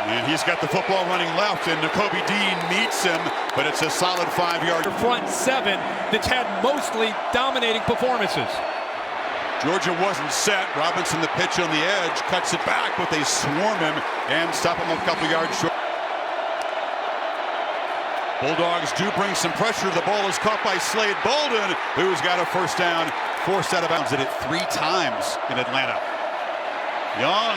And he's got the football running left, and Nakobe Dean meets him, but it's a solid 5-yard. Front seven that's had mostly dominating performances. Georgia wasn't set. Robinson, the pitch on the edge, cuts it back, but they swarm him and stop him a couple yards short. Bulldogs do bring some pressure. The ball is caught by Slade Bolden, who's got a first down, forced out of bounds. Did it 3 times in Atlanta. Young,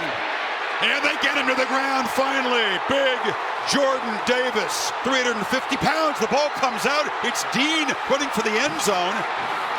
and they get him to the ground finally. Big Jordan Davis, 350 pounds. The ball comes out. It's Dean running for the end zone,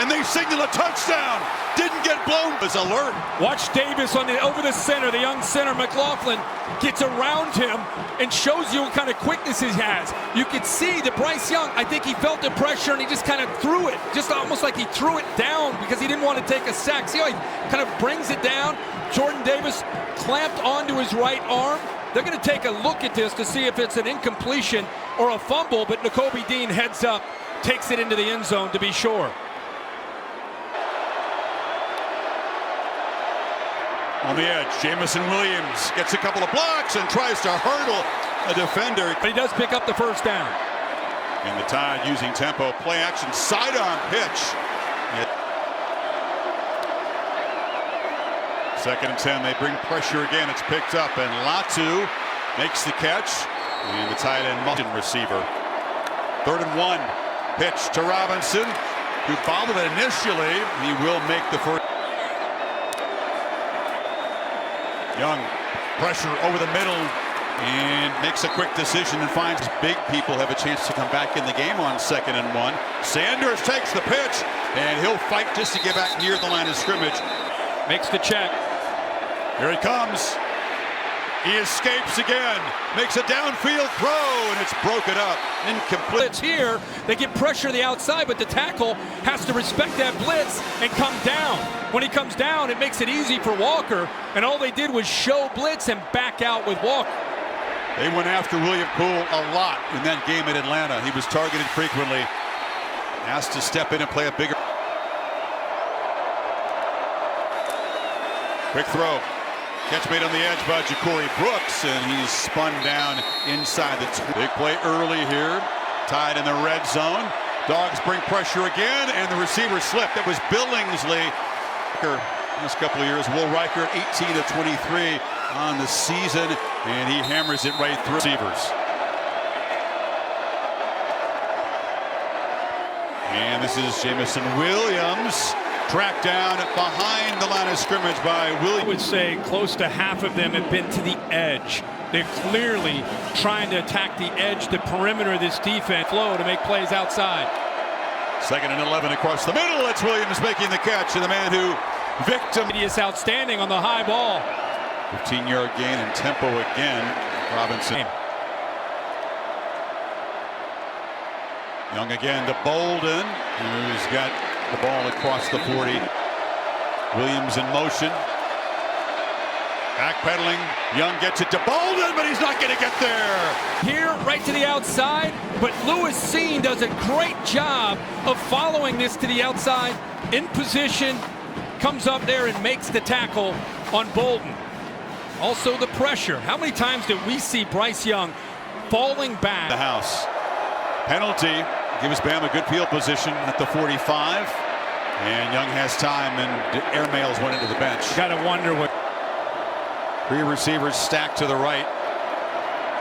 and they signal a touchdown. Didn't get blown. Was alert. Watch Davis over the center. The young center, McLaughlin, gets around him and shows you what kind of quickness he has. You can see that Bryce Young, I think he felt the pressure and he just kind of threw it, just almost like he threw it down because he didn't want to take a sack. See how he kind of brings it down? Jordan Davis clamped onto his right arm. They're going to take a look at this to see if it's an incompletion or a fumble, but Nakobe Dean heads up, takes it into the end zone to be sure. On the edge, Jamison Williams gets a couple of blocks and tries to hurdle a defender. But he does pick up the first down. And the Tide using tempo, play action, sidearm pitch. Second and 10, they bring pressure again. It's picked up, and Latu makes the catch. And the tight end motion receiver. 3rd and 1, pitch to Robinson, who bobbled it initially. He will make the first. Young, pressure over the middle, and makes a quick decision and finds big people have a chance to come back in the game on 2nd and 1. Sanders takes the pitch, and he'll fight just to get back near the line of scrimmage. Makes the check. Here he comes. He escapes again, makes a downfield throw, and it's broken up, incomplete. Blitz here, they get pressure to the outside, but the tackle has to respect that blitz and come down. When he comes down, it makes it easy for Walker, and all they did was show blitz and back out with Walker. They went after William Poole a lot in that game in Atlanta. He was targeted frequently, asked to step in and play a bigger. Quick throw. Catch made on the edge by Ja'Cory Brooks, and he's spun down inside the big play early here. Tied in the red zone. Dogs bring pressure again, and the receiver slipped. That was Billingsley. Last couple of years, Will Riker 18 of 23 on the season, and he hammers it right through receivers. And this is Jamison Williams. Tracked down behind the line of scrimmage by Williams. I would say close to half of them have been to the edge. They're clearly trying to attack the edge, the perimeter of this defense flow to make plays outside. 2nd and 11 across the middle. It's Williams making the catch, and the man who victim. He is outstanding on the high ball. 15-yard gain and tempo again. Robinson. Young again to Bolden, who's got the ball across the 40. Williams in motion. Backpedaling. Young gets it to Bolden, but he's not going to get there. Here, right to the outside, but Lewis Seen does a great job of following this to the outside, in position, comes up there and makes the tackle on Bolden. Also the pressure. How many times did we see Bryce Young falling back? The house. Penalty. Gives Bam a good field position at the 45. And Young has time, and airmails one into the bench. Gotta wonder what. 3 receivers stacked to the right.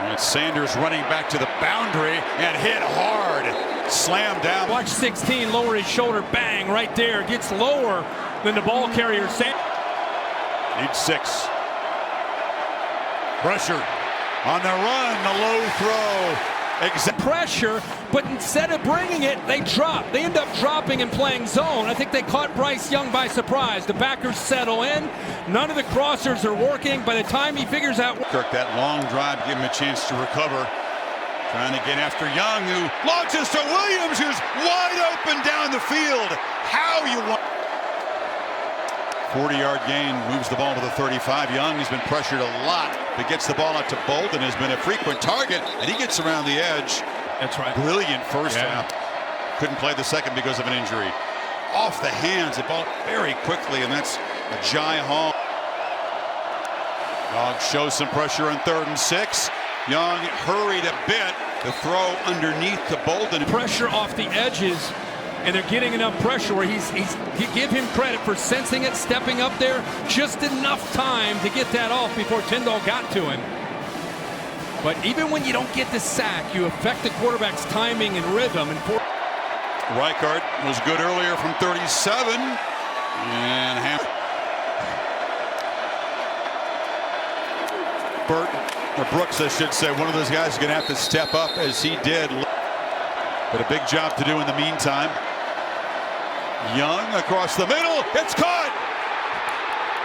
And it's Sanders running back to the boundary and hit hard. Slammed down. Watch 16 lower his shoulder. Bang, right there. Gets lower than the ball carrier. Need 6. Pressure on the run. The low throw. Pressure, but instead of bringing it, they drop. They end up dropping and playing zone. I think they caught Bryce Young by surprise. The backers settle in. None of the crossers are working. By the time he figures out... Kirk, that long drive, give him a chance to recover. Trying to get after Young, who launches to Williams, who's wide open down the field. How you want... 40-yard gain, moves the ball to the 35. Young has been pressured a lot, but gets the ball out to Bolden, has been a frequent target, and he gets around the edge. That's right. Brilliant first half. Couldn't play the second because of an injury. Off the hands, the ball very quickly, and that's a Jai Hall. Dogs show some pressure on 3rd and 6. Young hurried a bit to throw underneath to Bolden. Pressure off the edges, and they're getting enough pressure where you give him credit for sensing it, stepping up there, just enough time to get that off before Tyndall got to him. But even when you don't get the sack, you affect the quarterback's timing and rhythm. And Reichart was good earlier from 37, and Brooks, I should say, one of those guys is going to have to step up as he did. But a big job to do in the meantime. Young across the middle. It's caught.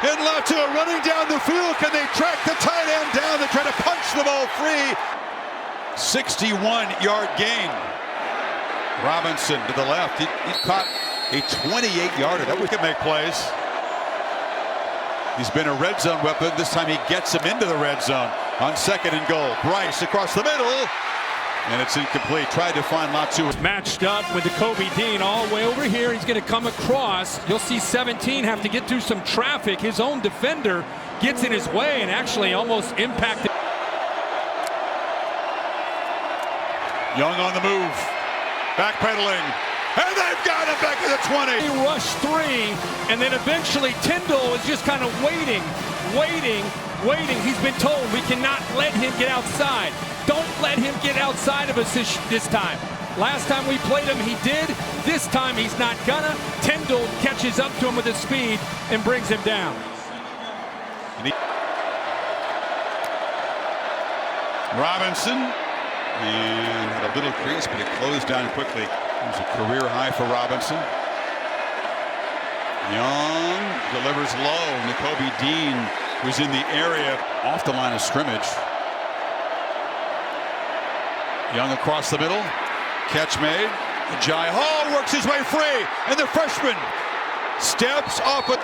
And Latu running down the field. Can they track the tight end down? They try to punch the ball free. 61-yard gain. Robinson to the left. He caught a 28-yarder. That we can make plays. He's been a red zone weapon. This time he gets him into the red zone on 2nd and goal. Bryce across the middle. And it's incomplete. Tried to find Latu. Matched up with the Kobe Dean all the way over here. He's going to come across. You'll see 17 have to get through some traffic. His own defender gets in his way and actually almost impacted. Young on the move. Backpedaling. And they've got him back to the 20. He rushed 3, and then eventually Tyndall is just kind of waiting. He's been told we cannot let him get outside. Don't let him get outside of us this time. Last time we played him, he did. This time he's not gonna. Tyndall catches up to him with his speed and brings him down. Robinson, and had a little crease, but it closed down quickly. It was a career high for Robinson. Young delivers low. Nakobe Dean was in the area off the line of scrimmage. Young across the middle. Catch made. Jai Hall works his way free. And the freshman steps off it.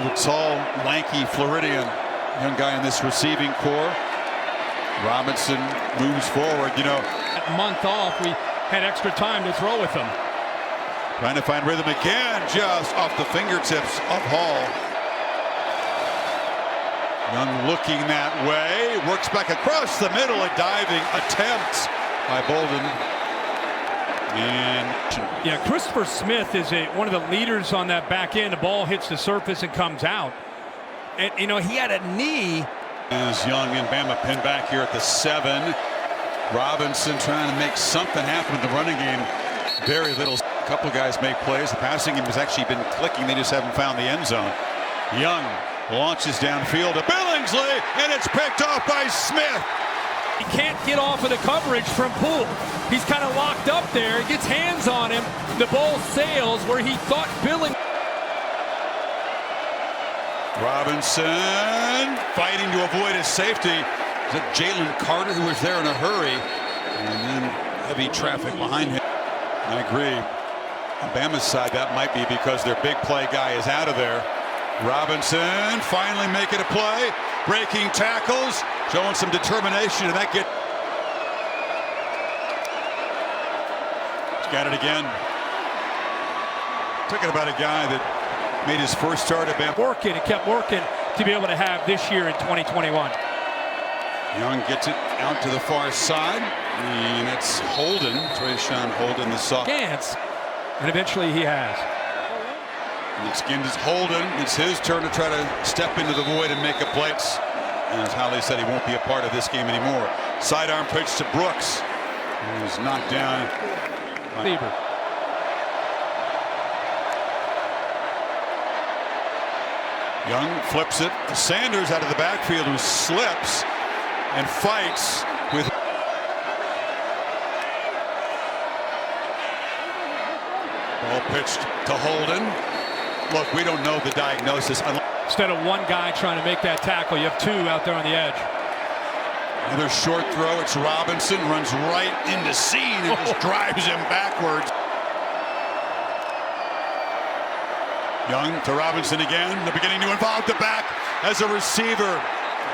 The tall, lanky Floridian. Young guy in this receiving core. Robinson moves forward. You know, that month off, we had extra time to throw with him. Trying to find rhythm again, just off the fingertips of Hall. Young looking that way, works back across the middle, a diving attempt by Bolden. And yeah, Christopher Smith is one of the leaders on that back end. The ball hits the surface and comes out. And you know, he had a knee. As Young and Bama pin back here at the 7. Robinson trying to make something happen in the running game. Very little. A couple of guys make plays. The passing game has actually been clicking. They just haven't found the end zone. Young launches downfield to Billingsley, and it's picked off by Smith. He can't get off of the coverage from Poole. He's kind of locked up there. He gets hands on him. The ball sails where he thought Billingsley. Robinson fighting to avoid his safety. Is it Jalen Carter who was there in a hurry? And then heavy traffic behind him. I agree. On Bama's side, that might be because their big play guy is out of there. Robinson finally making a play. Breaking tackles. Showing some determination. And that get. He's got it again. Talking about a guy that made his first start at Bama. Working and kept working to be able to have this year in 2021. Young gets it out to the far side, and it's Holden, Trayshawn Holden, the soft. Chance, and eventually he has. And it's again is Holden. It's his turn to try to step into the void and make a play. And as Holly said, he won't be a part of this game anymore. Sidearm pitch to Brooks, who was knocked down. Bieber. Young flips it to Sanders out of the backfield, who slips and fights with. Ball pitched to Holden. Look, we don't know the diagnosis. Instead of one guy trying to make that tackle, you have 2 out there on the edge. Another short throw. It's Robinson, runs right into Sean and just drives him backwards. Young to Robinson again. They're beginning to involve the back as a receiver.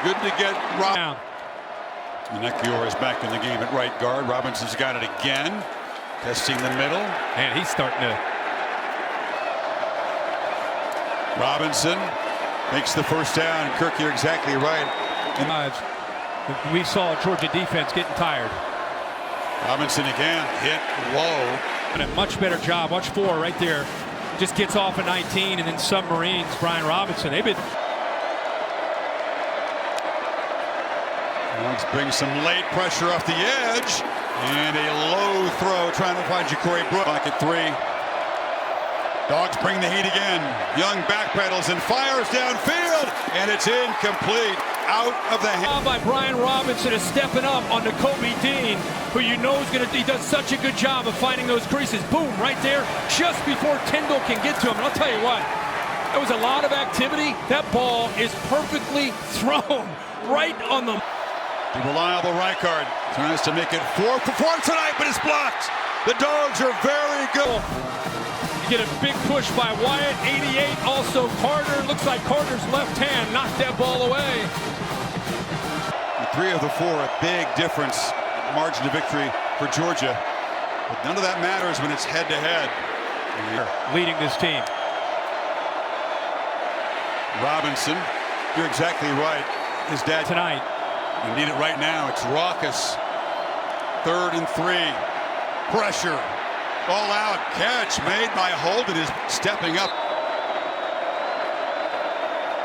Good to get Rob. And Ekiyor is back in the game at right guard. Robinson's got it again. Testing the middle. And he's starting to. Robinson makes the first down. Kirk, you're exactly right. We saw Georgia defense getting tired. Robinson again, hit low. And a much better job. Watch 4 right there. Just gets off a 19, and then submarines Brian Robinson. They've been. Dogs bring some late pressure off the edge. And a low throw trying to find Ja'Cory Brooks. Back at 3. Dogs bring the heat again. Young backpedals and fires downfield. And it's incomplete. Out of the hand. By Brian Robinson is stepping up on Kobe Dean, who you know is going to. He does such a good job of finding those creases. Boom, right there, just before Tyndall can get to him. And I'll tell you what, there was a lot of activity. That ball is perfectly thrown right on the. The reliable Reichard tries to make it 4 for 4 tonight, but it's blocked. The Dogs are very good. You get a big push by Wyatt, 88. Also Carter. Looks like Carter's left hand knocked that ball away. 3 of the 4, a big difference. Margin of victory for Georgia. But none of that matters when it's head-to-head. Leading this team. Robinson, you're exactly right. His dad tonight. You need it right now. It's raucous. 3rd and 3. Pressure. All out. Catch made by Holden is stepping up.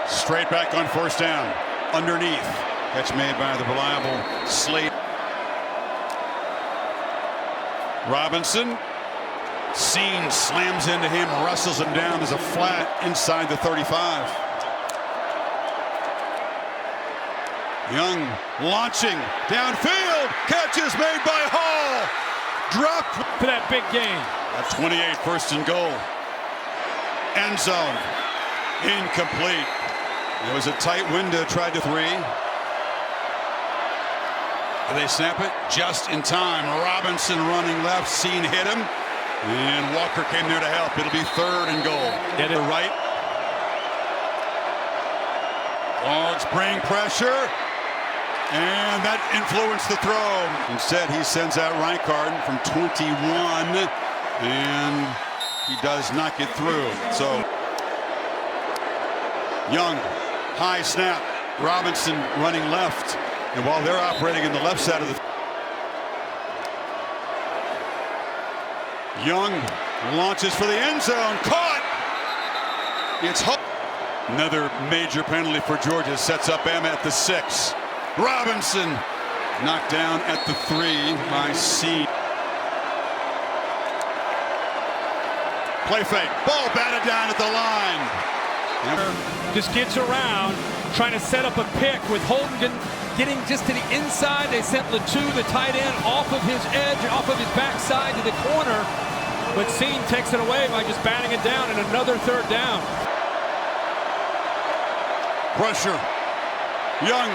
Straight back on 1st down. Underneath. Catch made by the reliable Slade. Robinson. Scene slams into him, wrestles him down as a flat inside the 35. Young launching downfield. Catch is made by Hall. Dropped for that big gain. At 28, 1st and goal. End zone. Incomplete. It was a tight window, tried to 3. They snap it just in time. Robinson running left, Scene hit him. And Walker came there to help. It'll be 3rd and goal. Get it. The right. Dogs bring pressure. And that influenced the throw. Instead, he sends out Reichard from 21. And he does not get through. So, Young, high snap. Robinson running left. And while they're operating in the left side of the... Young launches for the end zone. Caught! It's another major penalty for Georgia. Sets up Emma at the 6. Robinson knocked down at the 3 by Scene. Play fake. Ball batted down at the line. Just gets around, trying to set up a pick with Holden getting just to the inside. They sent Latu, the tight end, off of his edge, off of his backside to the corner. But Scene takes it away by just batting it down, and another 3rd down. Pressure. Young.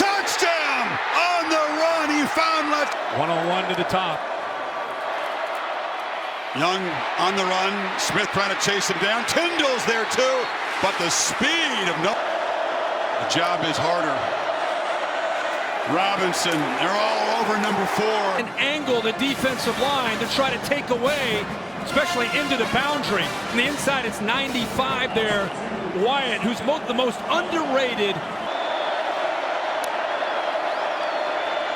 Touchdown! On the run, he found left. 1-on-1 to the top. Young on the run. Smith trying to chase him down. Tyndall's there too, but the speed of the job is harder. Robinson, they're all over number 4. An angle the defensive line to try to take away, especially into the boundary. On the inside, it's 95 there. Wyatt, who's the most underrated.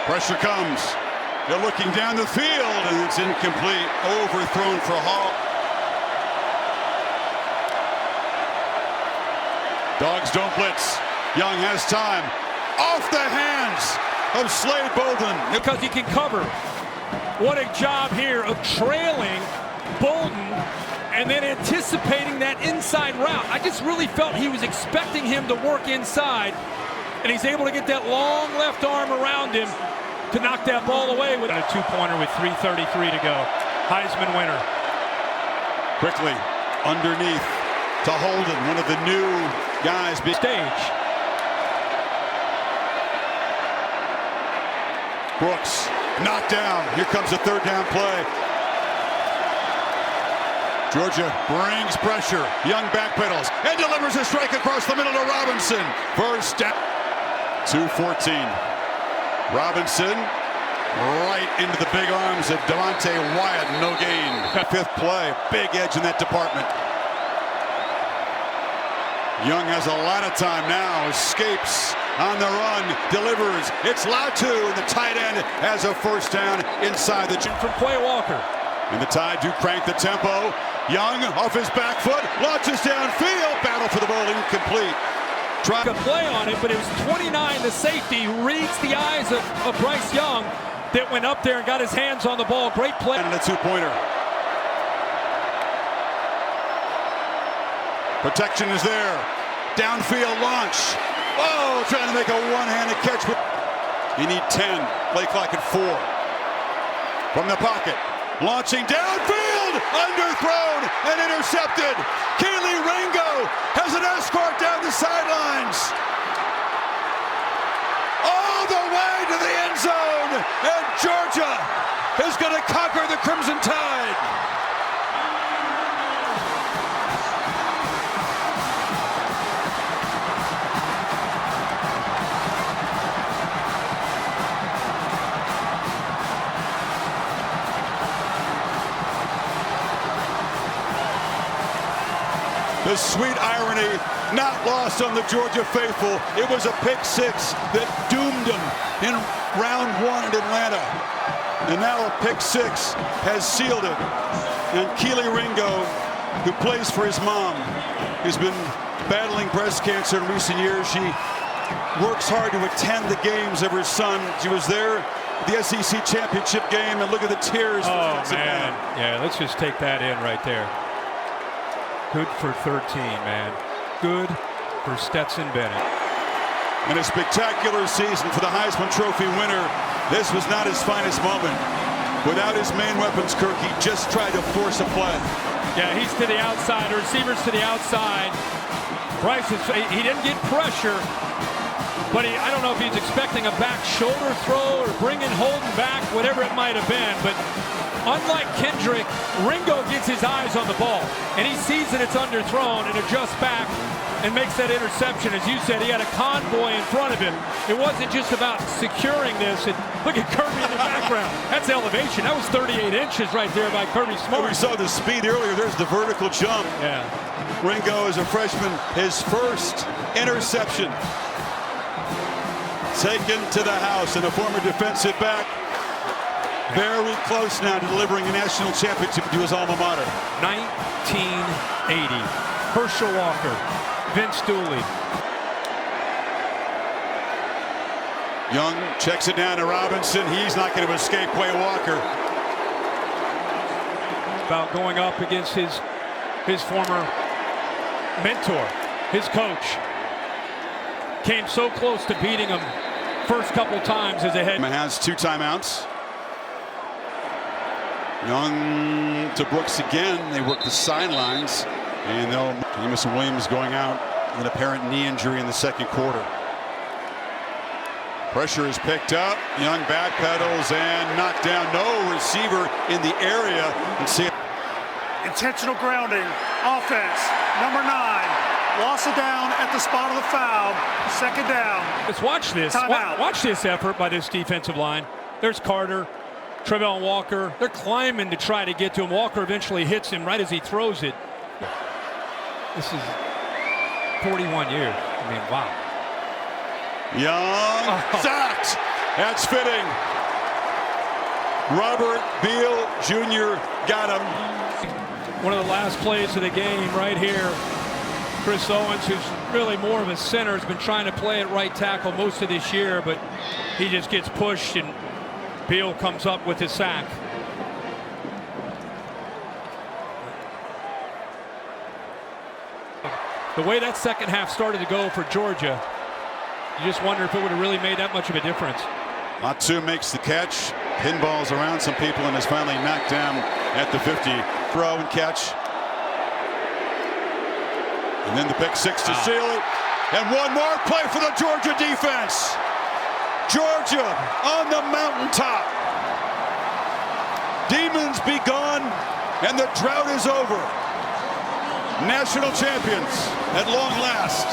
Pressure comes. They're looking down the field, and it's incomplete. Overthrown for Hall. Dogs don't blitz. Young has time. Off the hands of Slade Bolden. Because he can cover. What a job here of trailing Bolden and then anticipating that inside route. I just really felt he was expecting him to work inside, and he's able to get that long left arm around him to knock that ball away with a 2-pointer with 3:33 to go. Heisman winner. Quickly underneath to Holden, one of the new guys. Stage. Brooks knocked down. Here comes a 3rd down play. Georgia brings pressure. Young backpedals and delivers a strike across the middle to Robinson. 1st down. 2:14. Robinson right into the big arms of Devontae Wyatt. No gain. 5th play. Big edge in that department. Young has a lot of time now. Escapes on the run, delivers. It's Latu, and the tight end has a first down inside the from Quay Walker. And the Tide do crank the tempo. Young off his back foot, launches downfield, battle for the ball, incomplete. Try to play on it, but it was 29, the safety, reads the eyes of Bryce Young that went up there and got his hands on the ball. Great play. And a two-pointer. Protection is there. Downfield launch. Oh, trying to make a one-handed catch. You need 10. Play clock at 4. From the pocket. Launching downfield, underthrown and intercepted. Keely Ringo has an escort down the sidelines. All the way to the end zone. And Georgia is going to conquer the Crimson Tide. The sweet irony not lost on the Georgia faithful. It was a pick six that doomed them in round 1 in Atlanta. And now a pick six has sealed it. And Keely Ringo, who plays for his mom, has been battling breast cancer in recent years. She works hard to attend the games of her son. She was there at the SEC championship game, and look at the tears. Oh, man. Yeah, let's just take that in right there. Good for 13, man. Good for Stetson Bennett. And a spectacular season for the Heisman Trophy winner. This was not his finest moment. Without his main weapons, Kirk, he just tried to force a play. Yeah, he's to the outside. The receiver's to the outside. Bryce, he didn't get pressure, but I don't know if he's expecting a back shoulder throw or bringing Holden back, whatever it might have been. But unlike Kendrick, Ringo gets his eyes on the ball, and he sees that it's underthrown and adjusts back and makes that interception. As you said, he had a convoy in front of him. It wasn't just about securing this. And look at Kirby in the background. That's elevation. That was 38 inches right there by Kirby Smart. We saw the speed earlier. There's the vertical jump. Yeah. Ringo, as a freshman, his first interception. Taken to the house, and a former defensive back. Very close now to delivering a national championship to his alma mater. 1980. Herschel Walker, Vince Dooley. Young checks it down to Robinson. He's not going to escape Quay Walker. About going up against his former mentor, his coach. Came so close to beating him first couple times as a head. Has 2 timeouts. Young to Brooks again. They work the sidelines, and Jamison Williams going out with an apparent knee injury in the second quarter. Pressure is picked up. Young backpedals and knocked down. No receiver in the area. And see intentional grounding. Offense. Number 9. Loss of down at the spot of the foul. Second down. Let's watch this. Watch this effort by this defensive line. There's Carter. Trevon Walker, they're climbing to try to get to him. Walker eventually hits him right as he throws it. This is 41 years. I mean, wow. Young, sacked. That's fitting. Robert Beal Jr. got him. One of the last plays of the game right here. Chris Owens, who's really more of a center, has been trying to play at right tackle most of this year, but he just gets pushed, and Beal comes up with his sack. The way that second half started to go for Georgia, you just wonder if it would have really made that much of a difference. Latu makes the catch, pinballs around some people, and is finally knocked down at the 50. Throw and catch. And then the pick six to seal it. And one more play for the Georgia defense. Georgia on the mountaintop. Demons be gone, and the drought is over. National champions at long last.